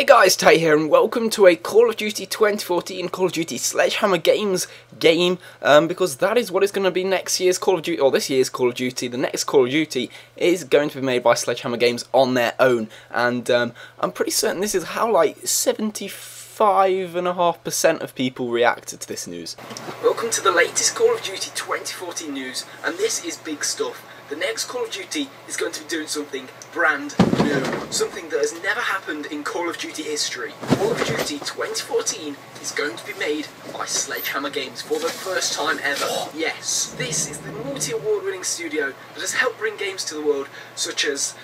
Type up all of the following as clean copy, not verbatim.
Hey guys, Tay here and welcome to a Call of Duty 2014 Call of Duty Sledgehammer Games game, because that is what is going to be next year's Call of Duty, or this year's Call of Duty. The next Call of Duty is going to be made by Sledgehammer Games on their own, and I'm pretty certain this is how like 75.5% of people reacted to this news. Welcome to the latest Call of Duty 2014 news, and this is big stuff. The next Call of Duty is going to be doing something brand new, something that has never happened in Call of Duty history. Call of Duty 2014 is going to be made by Sledgehammer Games for the first time ever. Yes, this is the multi-award winning studio that has helped bring games to the world such as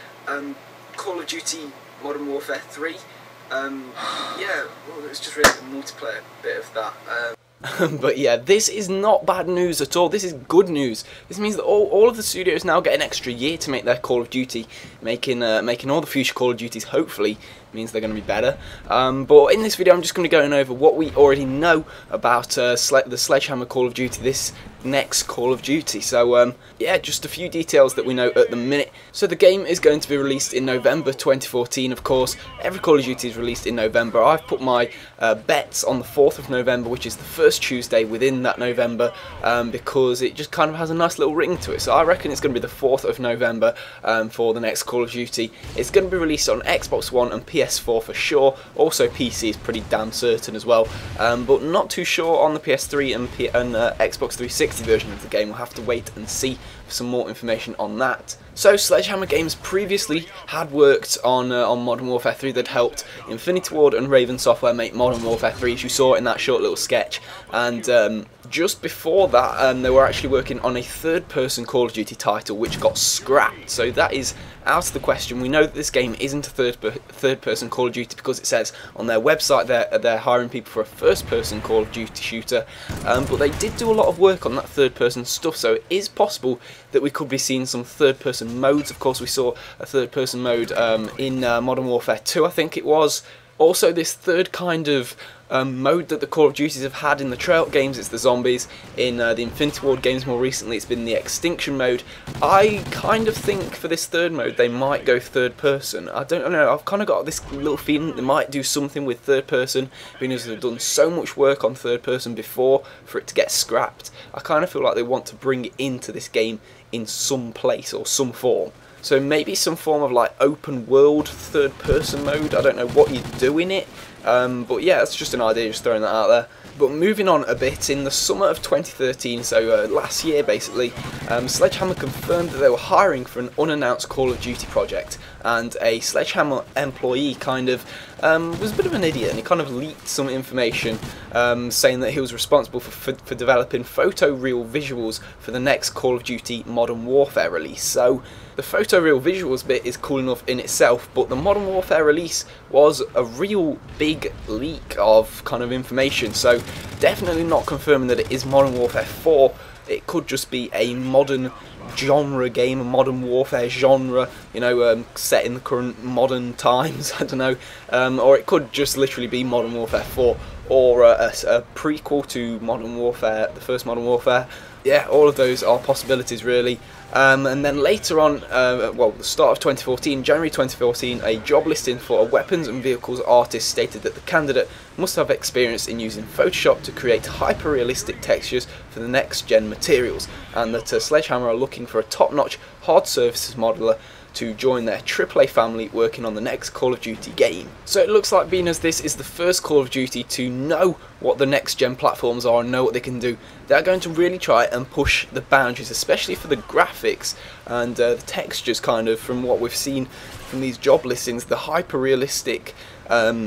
Call of Duty Modern Warfare 3. Yeah, well, it's just really the multiplayer bit of that. But yeah, this is not bad news at all. This is good news. This means that all of the studios now get an extra year to make their Call of Duty, making all the future Call of Duties hopefully means they're going to be better. But in this video I'm just going to be going over what we already know about the Sledgehammer Call of Duty, this next Call of Duty. So yeah, just a few details that we know at the minute. So the game is going to be released in November 2014, of course. Every Call of Duty is released in November. I've put my bets on the 4th of November, which is the first Tuesday within that November, because it just kind of has a nice little ring to it. So I reckon it's going to be the 4th of November for the next Call of Duty. It's going to be released on Xbox One and PS4 for sure. Also PC is pretty damn certain as well, but not too sure on the PS3 and Xbox 360 version of the game. We'll have to wait and see for some more information on that. So Sledgehammer Games previously had worked on Modern Warfare 3. They'd helped Infinity Ward and Raven Software make Modern Warfare 3, as you saw in that short little sketch, and just before that they were actually working on a third-person Call of Duty title which got scrapped, so that is out of the question. We know that this game isn't a third-person Call of Duty because it says on their website they're hiring people for a first-person Call of Duty shooter, but they did do a lot of work on that third-person stuff, so it is possible that we could be seeing some third-person modes. Of course, we saw a third-person mode in Modern Warfare 2, I think it was. Also, this third kind of mode that the Call of Duties have had in the Treyarch games, it's the zombies. In the Infinity Ward games more recently, it's been the extinction mode. I kind of think for this third mode they might go third person. I don't know, I've kind of got this little feeling they might do something with third person, because they've done so much work on third person before for it to get scrapped. I kind of feel like they want to bring it into this game in some place or some form. So maybe some form of like open world third person mode. I don't know what you do in it, but yeah, that's just an idea, just throwing that out there. But moving on a bit, in the summer of 2013, so last year basically, Sledgehammer confirmed that they were hiring for an unannounced Call of Duty project, and a Sledgehammer employee kind of was a bit of an idiot, and he kind of leaked some information saying that he was responsible for developing photoreal visuals for the next Call of Duty Modern Warfare release. So the photoreal visuals bit is cool enough in itself, but the Modern Warfare release was a real big leak of kind of information, so definitely not confirming that it is Modern Warfare 4. It could just be a modern genre game, a modern warfare genre, you know, set in the current modern times, I don't know, or it could just literally be Modern Warfare 4, or a prequel to Modern Warfare, the first Modern Warfare. Yeah, all of those are possibilities really. And then later on, well, the start of 2014, January 2014, a job listing for a weapons and vehicles artist stated that the candidate must have experience in using Photoshop to create hyper-realistic textures for the next-gen materials, and that Sledgehammer are looking for a top-notch hard surfaces modeler to join their AAA family working on the next Call of Duty game. So it looks like, being as this is the first Call of Duty to know what the next gen platforms are and know what they can do, they're going to really try and push the boundaries, especially for the graphics and the textures, kind of, from what we've seen from these job listings, the hyper-realistic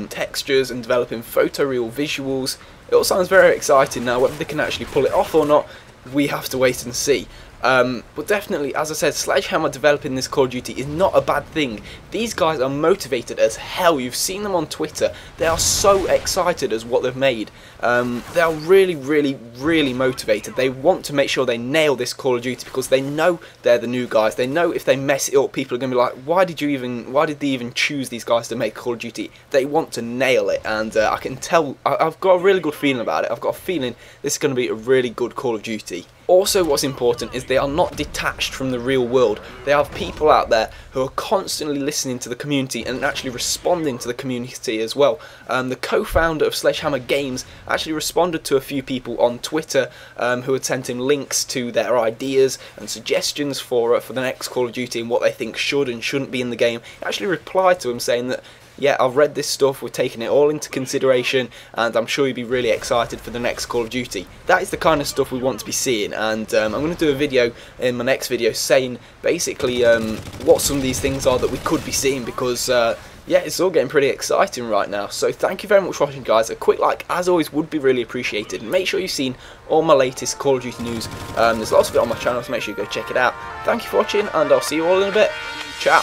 textures and developing photoreal visuals. It all sounds very exciting. Now, whether they can actually pull it off or not, we have to wait and see. But definitely, as I said, Sledgehammer developing this Call of Duty is not a bad thing. These guys are motivated as hell. You've seen them on Twitter. They are so excited as what they've made. They are really, really, really motivated. They want to make sure they nail this Call of Duty because they know they're the new guys. They know if they mess it up, people are going to be like, why did they even choose these guys to make Call of Duty? They want to nail it, and I can tell, I've got a really good feeling about it. I've got a feeling this is going to be a really good Call of Duty. Also, what's important is they are not detached from the real world. They have people out there who are constantly listening to the community and actually responding to the community as well. The co-founder of Sledgehammer Games actually responded to a few people on Twitter who had sent him links to their ideas and suggestions for the next Call of Duty and what they think should and shouldn't be in the game. He actually replied to him saying that, yeah, I've read this stuff, we're taking it all into consideration, and I'm sure you'll be really excited for the next Call of Duty. That is the kind of stuff we want to be seeing, and I'm going to do a video in my next video saying basically what some of these things are that we could be seeing, because yeah, it's all getting pretty exciting right now. So thank you very much for watching, guys. A quick like, as always, would be really appreciated. Make sure you've seen all my latest Call of Duty news. There's lots of it on my channel, so make sure you go check it out. Thank you for watching, and I'll see you all in a bit. Ciao.